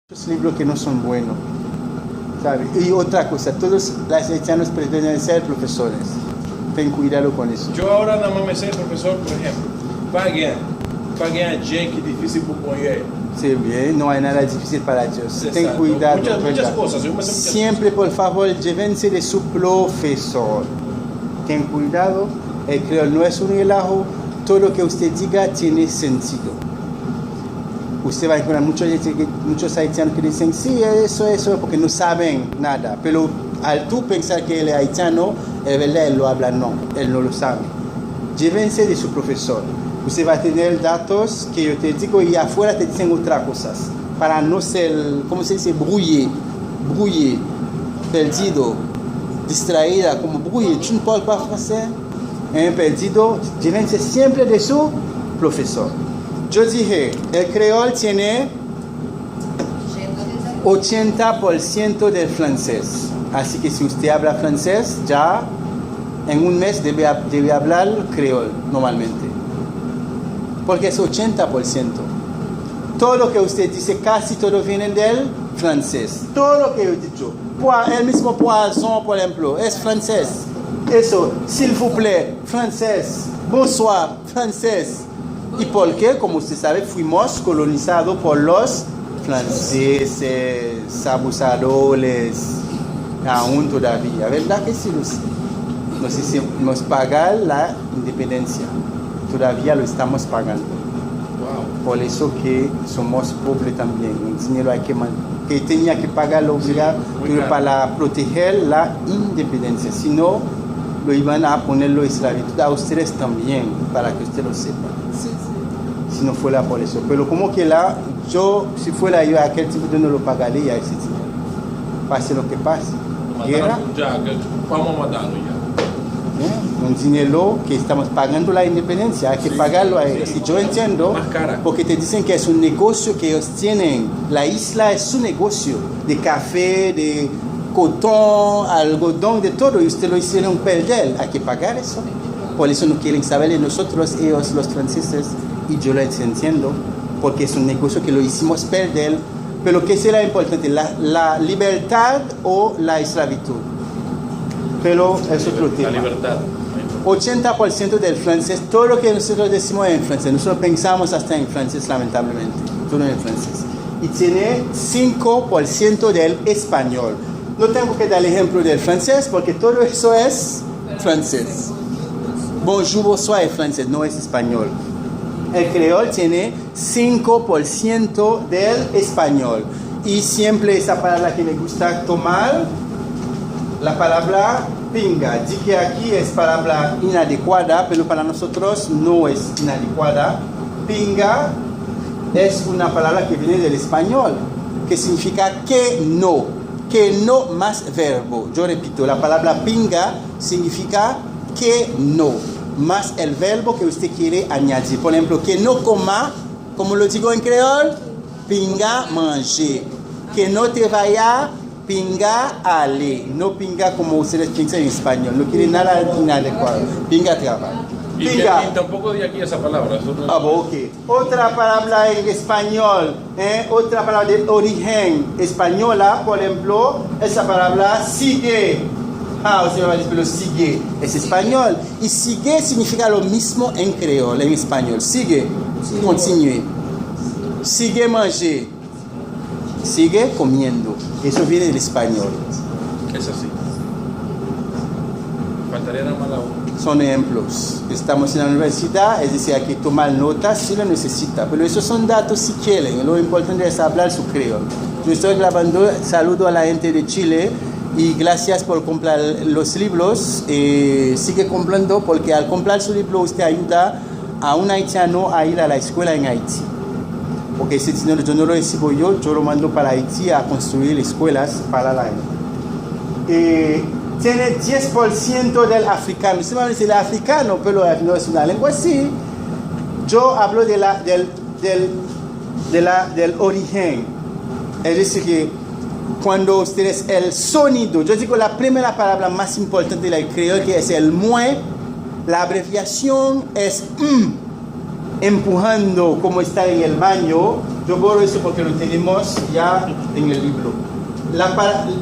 Muchos libros que no son buenos, ¿sabes? Y otra cosa, todos los haitianos pretenden ser profesores. Ten cuidado con eso. Eu agora nada mais me ser professor, por exemplo. Paguem gente difícil para conhecer. Sí, bien, no hay nada difícil para Dios. Ten cuidado. Muchas cosas. Siempre, por favor, llévense de su profesor. Ten cuidado, el creol no es un relajo. Todo lo que usted diga tiene sentido. Usted va a encontrar muchos haitianos que dicen, sí, eso, porque no saben nada. Pero al tú pensar que él es haitiano, es verdad, él lo habla, no, él no lo sabe. Llévense de su profesor. Usted va a tener datos que yo te digo y afuera te dicen otras cosas. Para no ser, ¿cómo se dice? Brouillé, perdido, distraída, como brouillé. ¿Tú no parles pas français? Perdido, llévense siempre de su profesor. Yo dije, el creol tiene 80% del francés. Así que si usted habla francés, ya en un mes debe hablar creol normalmente. Porque es 80%. Todo lo que usted dice, casi todo viene del francés. Todo lo que yo he dicho. El mismo poisson, por ejemplo, es francés. Eso, s'il vous plaît, francés. Bonsoir, francés. ¿Y por qué? Como usted sabe, fuimos colonizados por los franceses, abusadores, aún todavía. ¿Verdad que sí? Nos pagan la independencia. Todavía lo estamos pagando. Wow. Por eso que somos pobres también. El dinero hay que tenía que pagarlo para proteger la independencia. Si no, lo iban a ponerlo esclavitud a ustedes también, para que usted lo sepa. Si no fuera por eso. Pero como que si fuera yo, aquel tipo yo no lo pagaría ese dinero. Pase lo que pase. Guerra. Vamos a matarlo ya. Un dinero que estamos pagando la independencia, hay que pagarlo a ellos. Y yo entiendo, porque te dicen que es un negocio que ellos tienen. La isla es su negocio, de café, de cotón, algodón, de todo. Y usted lo hicieron perder. Hay que pagar eso. Por eso no quieren saber de nosotros, ellos, los franceses. Y yo lo entiendo, porque es un negocio que lo hicimos perder. Pero ¿qué será importante? ¿La libertad o la esclavitud? Pero es otro tema. La libertad. 80% del francés, todo lo que nosotros decimos es en francés. Nosotros pensamos hasta en francés, lamentablemente. Todo en francés. Y tiene 5% del español. No tengo que dar el ejemplo del francés, porque todo eso es francés. Bonjour, bonsoir es francés, no es español. El creol tiene 5% del español. Y siempre esa palabra que me gusta tomar, la palabra pinga. Di que aquí es palabra inadecuada, pero para nosotros no es inadecuada. Pinga es una palabra que viene del español, que significa que no más verbo. Yo repito, la palabra pinga significa que no más el verbo que usted quiere añadir. Por ejemplo, que no coma, como lo digo en creol, pinga manger. Que no te vaya, pinga ale. No pinga como ustedes piensan en español. No quiere nada inadecuado. Pinga trabaja. Pinga. Y tampoco de aquí esa palabra. Ok. Otra palabra en español, otra palabra de origen española, por ejemplo, esa palabra sigue. Usted me va a decir, pero sigue es español. Y sigue significa lo mismo en creol, en español. Sigue, continúe. Sigue manger. Sigue comiendo. Eso viene del español. Es así. Faltaría nada más la U. Son ejemplos. Estamos en la universidad, es decir, hay que tomar notas si lo necesita. Pero esos son datos si quieren. Lo importante es hablar su creol. Yo estoy grabando, saludo a la gente de Chile. Y gracias por comprar los libros. Sigue comprando porque al comprar su libro usted ayuda a un haitiano a ir a la escuela en Haití. Porque ese dinero yo no lo recibo yo lo mando para Haití a construir escuelas para la gente. Tiene 10% del africano. Usted va a decir el africano, pero no es una lengua así. Yo hablo del origen. Es decir, que cuando ustedes el sonido, yo digo la primera palabra más importante del creol que es el mue, la abreviación es empujando como está en el baño, Yo borro eso porque lo tenemos ya en el libro.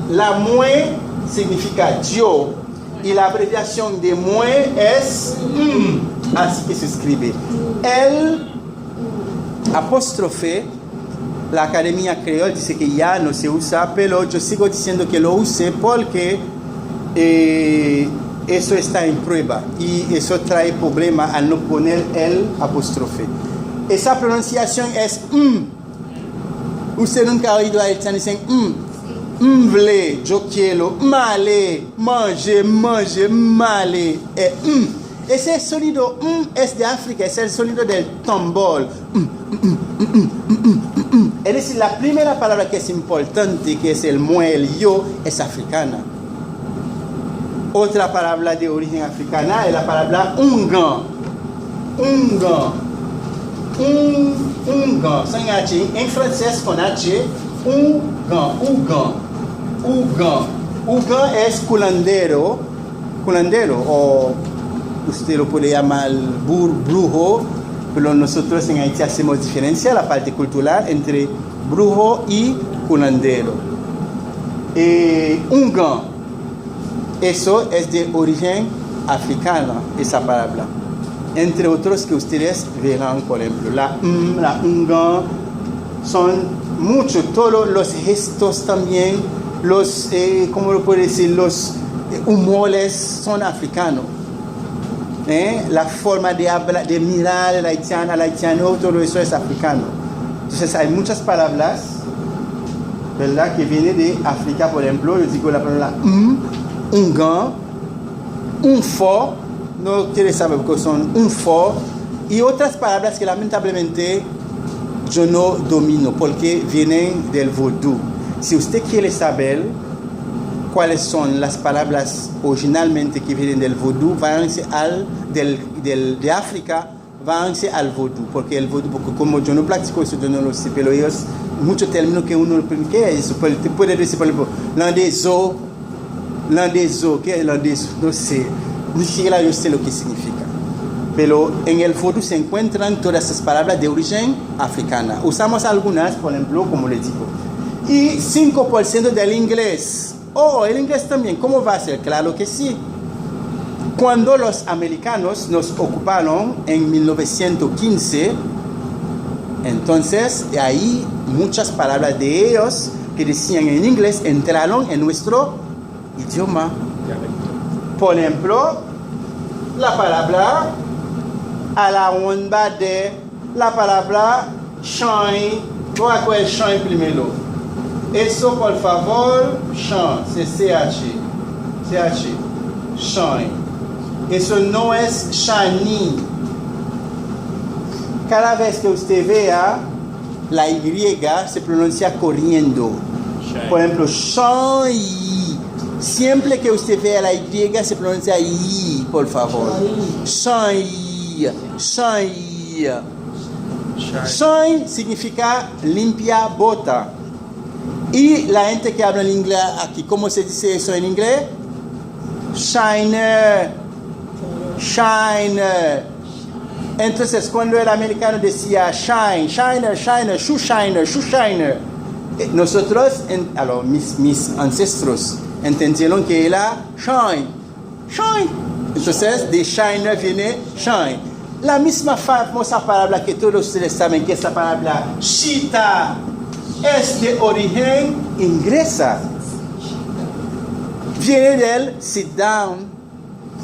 La mue significa yo y la abreviación de mue es así que se escribe. El apóstrofe, la Academia Creole dice que ya no se usa, pero yo sigo diciendo que lo use porque eso está en prueba y eso trae problema al no poner el apóstrofe. Esa pronunciación es Usted nunca ha oído a haitiano dicen vle, yo quiero, male, manger, male. Ese sonido es de África, es el sonido del tambor. Es decir, la primera palabra que es importante, que es el mue, el yo, es africana. Otra palabra de origen africana es la palabra ungan. Sem H. En francés con H, Ugan es culandero, o usted lo puede llamar brujo, pero nosotros en Haití hacemos diferencia, la parte cultural, entre brujo y culandero. Ungan, eso es de origen africano, esa palabra. Entre otros que ustedes verán, por ejemplo, la ungan, son muchos, todos los gestos también, los, ¿cómo lo puedo decir? Los humores son africanos. La forma de hablar, de mirar al haitiano, todo eso es africano. Entonces hay muchas palabras, ¿verdad?, que vienen de África. Por ejemplo, yo digo la palabra ungan, un fo, no quiere saber porque son un fo, y otras palabras que lamentablemente yo no domino porque vienen del vodú. Si usted quiere saber cuáles son las palabras originalmente que vienen del vodú, váyanse de África, váyanse al vodú, porque el vodú, porque como yo no practico eso, yo no lo sé, pero ellos, muchos términos que uno, ¿qué es eso? Puede decir, por ejemplo, landezo, ¿qué es landezo? No sé, ni siquiera yo sé lo que significa. Pero en el vodú se encuentran todas esas palabras de origen africana. Usamos algunas, por ejemplo, como les digo. Y 5% del inglés. Oh, el inglés también, ¿cómo va a ser? Claro que sí. Cuando los americanos nos ocuparon en 1915, entonces ahí muchas palabras de ellos que decían en inglés entraron en nuestro idioma. Por ejemplo, la palabra a la onda de la palabra shine. Voy a coger shine primero. Eso, por favor, shine. C'est CH. Shine. Eso no es shiny. Cada vez que usted vea la Y se pronuncia corriendo. Shine. Por ejemplo, shine. Siempre que usted vea la Y se pronuncia Y, por favor. Shine. Shine significa limpia bota. Y la gente que habla en inglés aquí, ¿cómo se dice eso en inglés? Shiner. Entonces, cuando el americano decía shiner, shoe shiner, nosotros, mis ancestros entendieron que era shine. Entonces, de shiner viene shine. La misma famosa palabra que todos ustedes saben, que es la palabra chita, es de origen inglesa. Viene del sit down.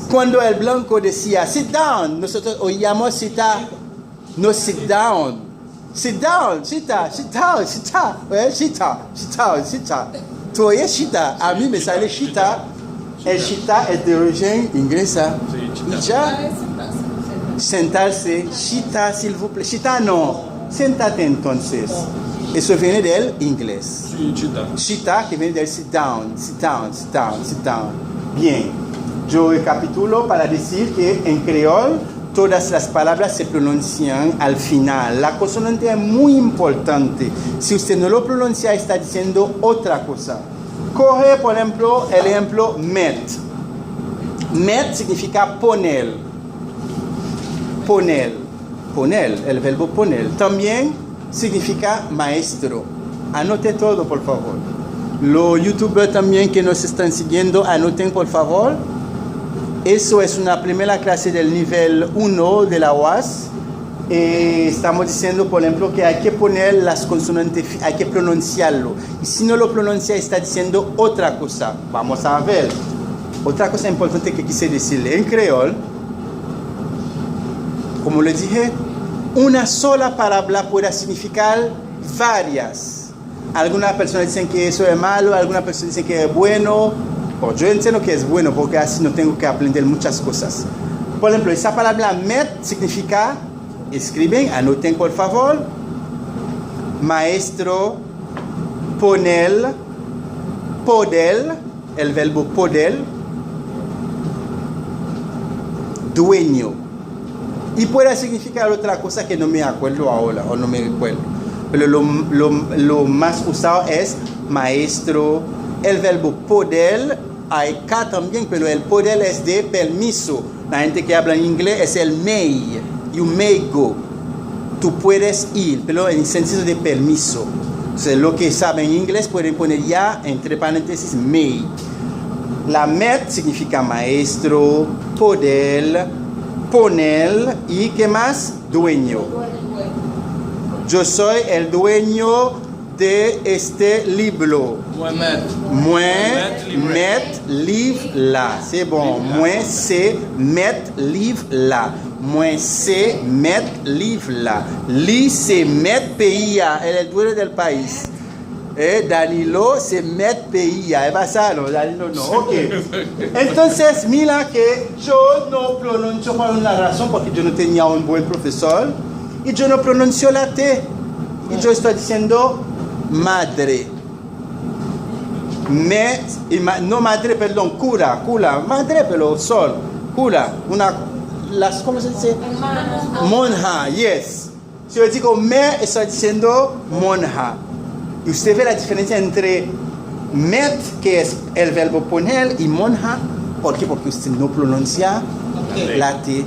Cuando el blanco decía sit down, nosotros oíamos cita, no sit down. Sit down, cita. Tú oyes cita, a mí me sale cita. El chita es de origen inglesa. Y ya, sentarse, chita, s'il vous plaît. Chita no, siéntate entonces. Eso viene del inglés. Chita, que viene del sit down. Bien, yo recapitulo para decir que en creol todas las palabras se pronuncian al final. La consonante es muy importante. Si usted no lo pronuncia, está diciendo otra cosa. Coge, por ejemplo, el ejemplo met. Met significa poner, el verbo poner. También significa maestro. Anote todo, por favor. Los youtubers también que nos están siguiendo, anoten, por favor. Eso es una primera clase del nivel 1 de la UAS. Estamos diciendo, por ejemplo, que hay que poner las consonantes, hay que pronunciarlo. Y si no lo pronuncia, está diciendo otra cosa. Vamos a ver. Otra cosa importante que quise decirle. En creol, como les dije, una sola palabra puede significar varias. Algunas personas dicen que eso es malo, algunas personas dicen que es bueno. O yo entiendo que es bueno porque así no tengo que aprender muchas cosas. Por ejemplo, esa palabra met significa, escriben, anoten por favor, maestro, ponel, podel, el verbo podel, dueño. Y puede significar otra cosa que no me acuerdo ahora o no me recuerdo. Pero lo más usado es maestro. El verbo poder, hay K también, pero el poder es de permiso. La gente que habla en inglés es el may. You may go. Tú puedes ir, pero en sentido de permiso. Entonces, lo que saben en inglés pueden poner ya entre paréntesis may. La met significa maestro, poder, poner y ¿qué más? Dueño. Yo soy el dueño de este libro. Moi met livre là. C'est bon. Moi c'est met livre là. Moi c'est met livre là. Li c'est met pays. Él es el dueño del país. Danilo se met PIA, es basado, Danilo no, ok. Entonces, mira que yo no pronuncio por una razón, porque yo no tenía un buen profesor, y yo no pronuncio la T, y yo estoy diciendo madre. No madre, perdón, cura, madre, pero sol, cura, ¿cómo se dice? Monja, yes. Si yo digo me, estoy diciendo monja. Y usted ve la diferencia entre met, que es el verbo poner, y monja. ¿Por qué? Porque usted no pronuncia la T.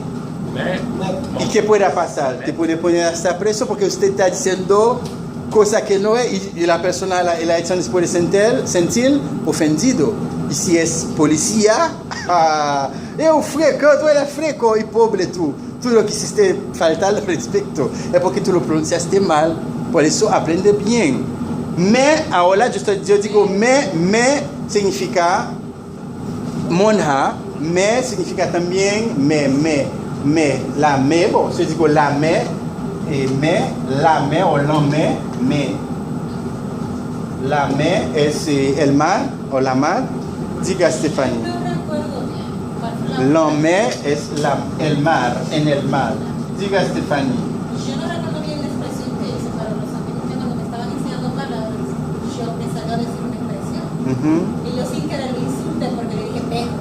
¿Y qué puede pasar? Te puede poner hasta preso porque usted está diciendo cosas que no es y la persona, la elección puede sentir ofendido. Y si es policía, tú eres freco y pobre tú. Tú lo quisiste faltar al respeto. Es porque tú lo pronunciaste mal. Por eso aprende bien. Me, ahora yo digo me significa monja, me significa también me, la me, bon, yo digo la me o la me. La me es el mar o la mar, diga Stephanie. La me es el mar, en el mar, diga Stephanie. Yo no recuerdo bien la expresión que hice, pero los amigos míos cuando me estaban enseñando palabras, yo me salió a decir una expresión. Y yo sin querer lo insulté porque le dije perro.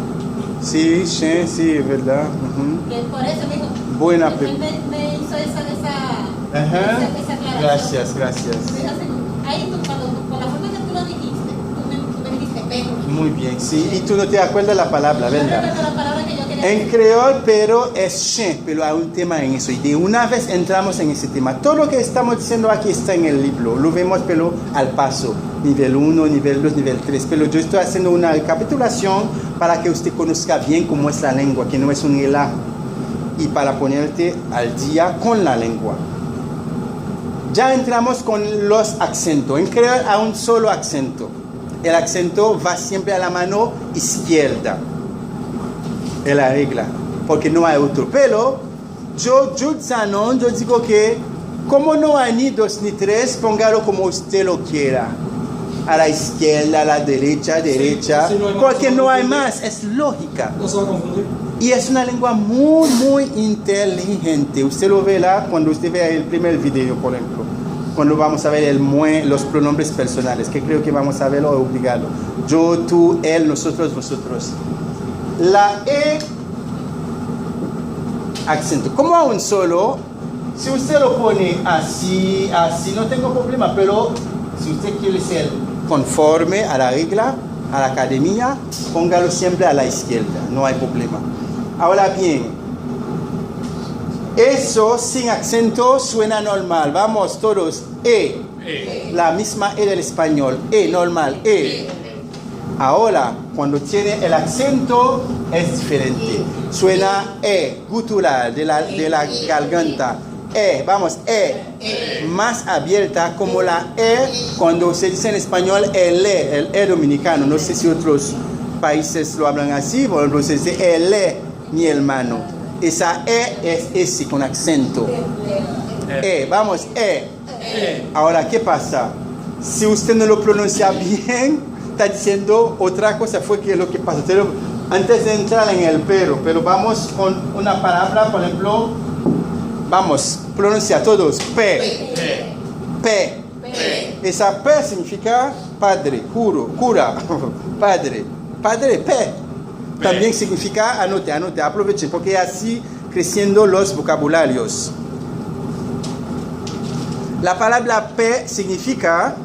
Sí, sí, es verdad. Que por eso me dijo, buena él me hizo esa aclaración. Gracias. Ahí tú, por la forma que tú lo dijiste, tú me dijiste perro. Muy bien, sí. Y tú no te acuerdas la palabra, Yo ¿verdad? recuerdo la palabra que yo quería En decir. creol, pero es chien, pero hay un tema en eso. Y de una vez entramos en ese tema. Todo lo que estamos diciendo aquí está en el libro. Lo vemos, pero al paso. Nivel 1, nivel 2, nivel 3. Pero yo estoy haciendo una recapitulación para que usted conozca bien cómo es la lengua, que no es un relajo. Y para ponerte al día con la lengua. Ya entramos con los acentos. En creol hay un solo acento. El acento va siempre a la mano izquierda. Es la regla, porque no hay otro. Pero yo digo que como no hay ni dos ni tres, póngalo como usted lo quiera. A la izquierda, a la derecha, sí, no porque no hay confundir. más, es lógica. No se va a confundir. Y es una lengua muy inteligente. Usted lo verá cuando usted vea el primer video, por ejemplo. Cuando vamos a ver los pronombres personales, que creo que vamos a verlo obligado. Yo, tú, él, nosotros, vosotros. La E, acento. Como a un solo, si usted lo pone así, no tengo problema, pero si usted quiere ser conforme a la regla, a la academia, póngalo siempre a la izquierda, no hay problema. Ahora bien, eso sin acento suena normal. Vamos todos. La misma E del español, normal, Ahora, cuando tiene el acento, es diferente. Suena gutural de la garganta. Vamos, más abierta como la cuando se dice en español el dominicano. No sé si otros países lo hablan así, por ejemplo, se dice mi hermano. Esa es ese con acento. Vamos, Ahora, ¿qué pasa? Si usted no lo pronuncia bien, está diciendo otra cosa, fue que lo que pasa. Pero antes de entrar en el pero vamos con una palabra, por ejemplo, vamos, pronuncia todos, P. Esa P significa padre, cura, padre, P. También significa, anote, aproveche, porque así creciendo los vocabularios. La palabra P significa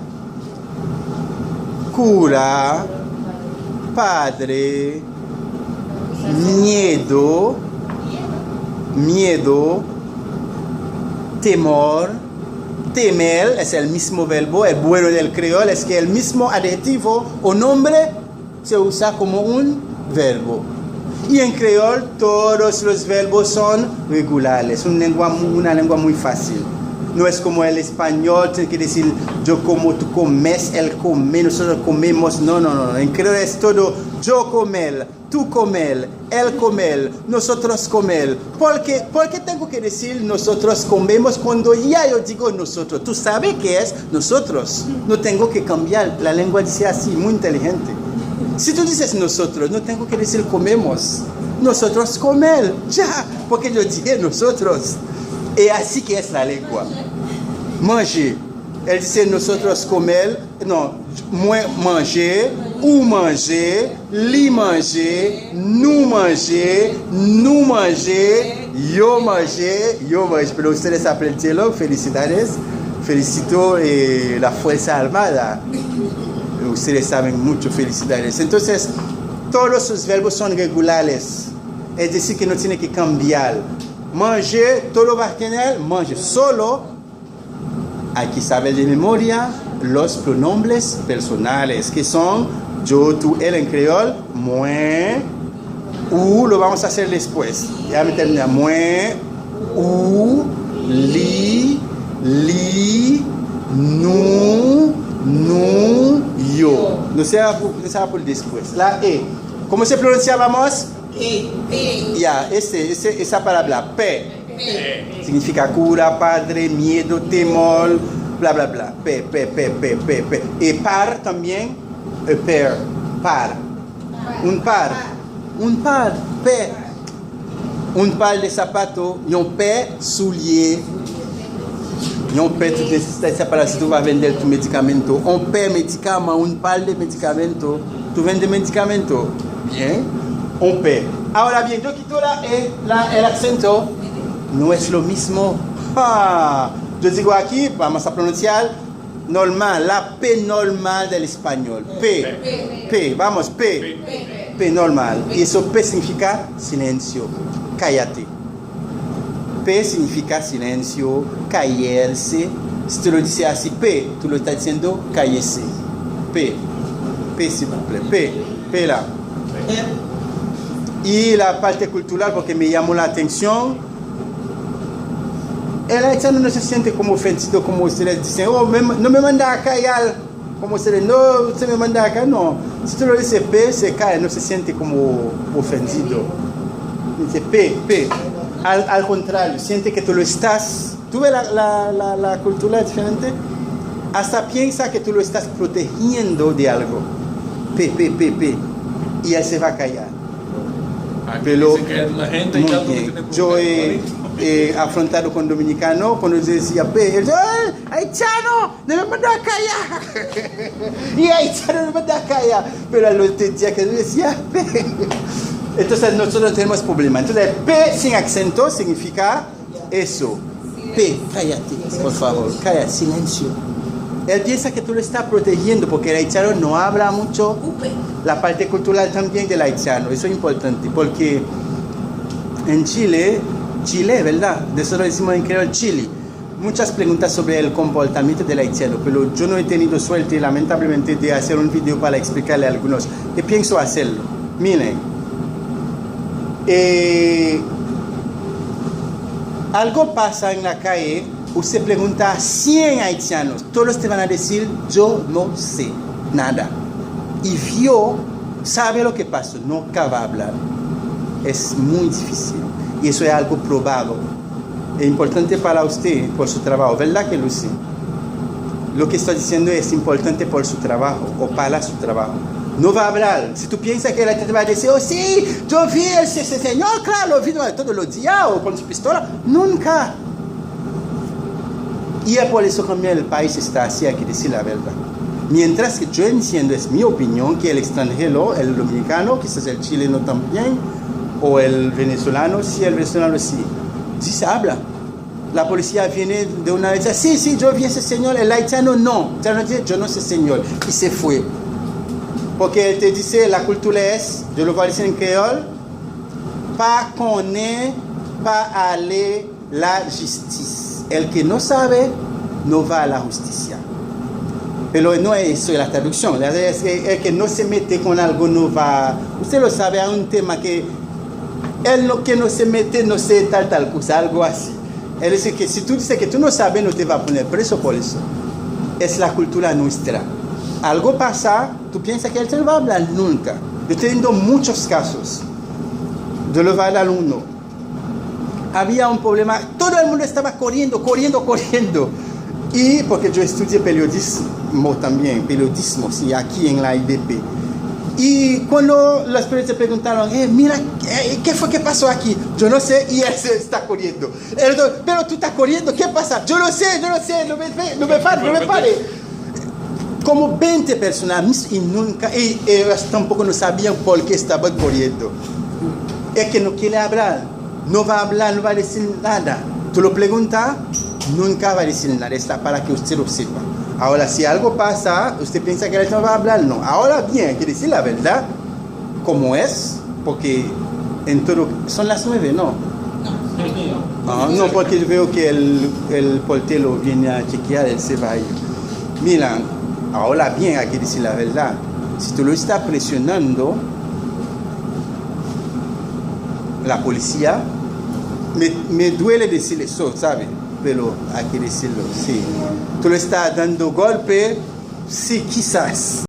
cura, padre, miedo, temor. Temer es el mismo verbo, el bueno del creol es que el mismo adjetivo o nombre se usa como un verbo. Y en creol todos los verbos son regulares, una lengua muy fácil. No es como el español, tiene que decir yo como, tú comes, él come, nosotros comemos. No. En creol es todo yo comer, tú comer, él comer, nosotros comer. ¿Por qué tengo que decir nosotros comemos cuando ya yo digo nosotros? Tú sabes qué es nosotros. No tengo que cambiar. La lengua dice así, muy inteligente. Si tú dices nosotros, no tengo que decir comemos. Nosotros comer, ya, porque yo dije nosotros. Y así que es la lengua. Manger. Él dice nosotros comer, no, moi manger, ou manger, li manger, nous manger, yo manger. Pero ustedes aprendieron, felicidades. Felicito la Fuerza Armada. Ustedes saben mucho, felicidades. Entonces, todos sus verbos son regulares. Es decir, que no tiene que cambiar. Manger, todo va a tener manger. Solo hay que saber de memoria los pronombres personales, que son yo, tú, él en creol, moi, ou, lo vamos a hacer después. Ya me termina. Moi, ou, li, nous, yo. No se va por después. La E. ¿Cómo se pronuncia, vamos? Ya, esa palabra, P. Significa cura, padre, miedo, temor, bla, bla, bla. P. Y par también, par. Un par, P. Un par de zapatos, un P soulier. Un P, tu necesitas esa para si tú vas a vender tu medicamento. Un P medicamento, un par de medicamento. Tú vendes medicamento. Bien. Un P. Ahora bien, yo quito el acento. No es lo mismo. Yo digo aquí, vamos a pronunciar normal, la P normal del español. P, vamos, P normal. Y eso P significa silencio, cállate. P significa silencio, callarse. Si tú lo dices así, P, tú lo estás diciendo cállese. P, s'il vous plaît, P là. Y la parte cultural, porque me llamó la atención, el haitiano no se siente como ofendido, como ustedes dicen, no me manda a callar, como ustedes, no, usted me manda acá, no. Si tú lo dices P, se cae, no se siente como ofendido. Dice P. Al contrario, siente que tú lo estás, tú ves la cultura diferente, hasta piensa que tú lo estás protegiendo de algo. P. Y él se va a callar. Pero la gente muy ya bien. Yo he afrontado con dominicano cuando yo decía P, él dice, haitiano, no me manda a callar. Y haitiano no me manda a callar. Pero a los días que yo decía P. Entonces nosotros tenemos problema. Entonces P sin acento significa eso. P, cállate, por favor, cállate, silencio. Él piensa que tú lo estás protegiendo porque el haitiano no habla mucho. La parte cultural también del haitiano, eso es importante porque en Chile, ¿verdad? Nosotros decimos en creol Chile, muchas preguntas sobre el comportamiento del haitiano, pero yo no he tenido suerte, lamentablemente, de hacer un video para explicarle a algunos. Y pienso hacerlo. Miren, algo pasa en la calle, usted pregunta a 100 haitianos, todos te van a decir, yo no sé nada. Y yo sabe lo que pasó, nunca va a hablar. Es muy difícil. Y eso es algo probado. Es importante para usted, por su trabajo, ¿verdad que Lucy? Lo que estoy diciendo es importante por su trabajo o para su trabajo. No va a hablar. Si tú piensas que la gente va a decir, oh sí, yo vi ese señor, claro, lo vi todos los días o con su pistola. Nunca. Y es por eso que el país está así, hay que decir la verdad. Mientras que yo entiendo, es mi opinión, que el extranjero, el dominicano, quizás el chileno también, o el venezolano, sí, el venezolano sí. Sí se habla. La policía viene de una vez, sí, yo vi ese señor, el haitiano no. Yo no sé señor. Y se fue. Porque él te dice, la cultura es, yo lo voy a decir en creol, pa connaître, pa aller la justice. El que no sabe, no va a la justicia. Pero no es eso la traducción. Es que el que no se mete con algo no va. Usted lo sabe, hay un tema que él que no se mete, no sé tal cosa, algo así. Él dice que si tú dices que tú no sabes, no te va a poner preso por eso. Es la cultura nuestra. Algo pasa, tú piensas que él te lo va a hablar nunca. Yo estoy viendo muchos casos. Yo lo voy a dar uno. Había un problema, todo el mundo estaba corriendo. Y porque yo estudié periodismo también, sí, aquí en la IDP. Y cuando los periodistas preguntaron, mira, ¿qué fue que pasó aquí? Yo no sé, y él se está corriendo. Pero tú estás corriendo, ¿qué pasa? Yo no sé, no me pare. Como 20 personas y ellos tampoco no sabían por qué estaban corriendo. Es que no quiere hablar, no va a hablar, no va a decir nada. Tú lo preguntas, nunca va a decir nada, está para que usted lo sepa. Ahora, si algo pasa, usted piensa que él no va a hablar, no. Ahora bien, hay que decir la verdad, como es, porque en todo, son las 9, ¿no? No, porque yo veo que el portero viene a chequear, él se va a ir. Mira, ahora bien, hay que decir la verdad. Si tú lo estás presionando, la policía, me duele decir eso, ¿sabes? Pero hay que decirlo, sí. Tú le estás dando golpe, sí, quizás.